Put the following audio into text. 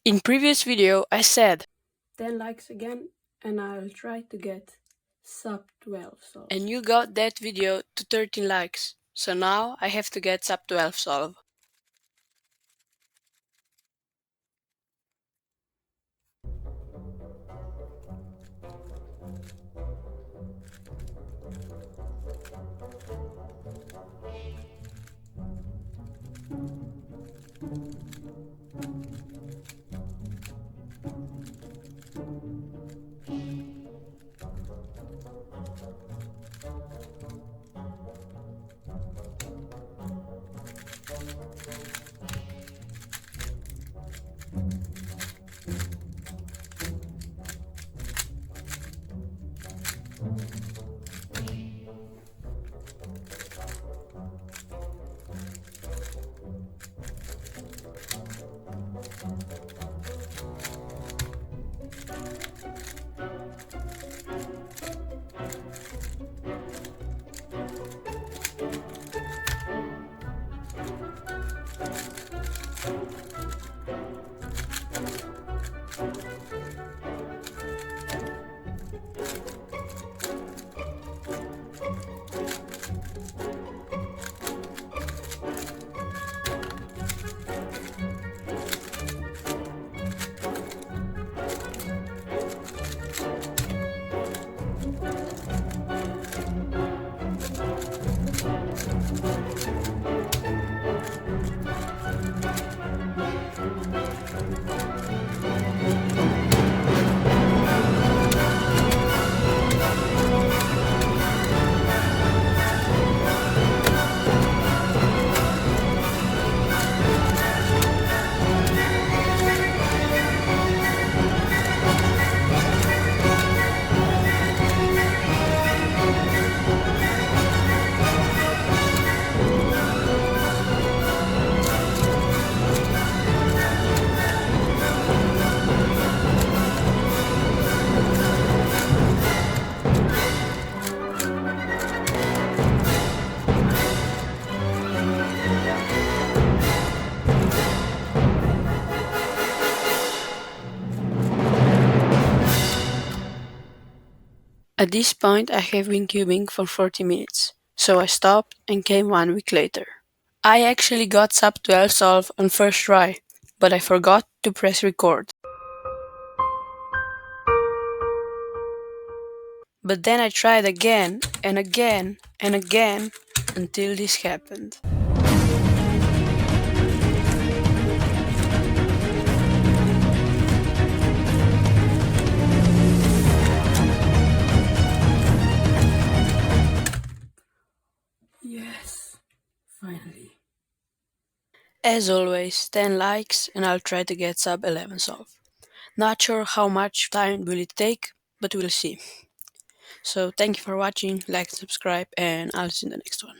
In previous video I said 10 likes again and I'll try to get sub 12 solved. and you got that video to 13 likes. So now I have to get sub 12 solved. At this point I have been cubing for 40 minutes, so I stopped and came 1 week later. I actually got sub 12 solved on first try, but I forgot to press record. But then I tried again and again and again until this happened. Yes, finally. As always, 10 likes and I'll try to get sub 11 solved. Not sure how much time will it take, but we'll see. So thank you for watching, like and subscribe, and I'll see you in the next one.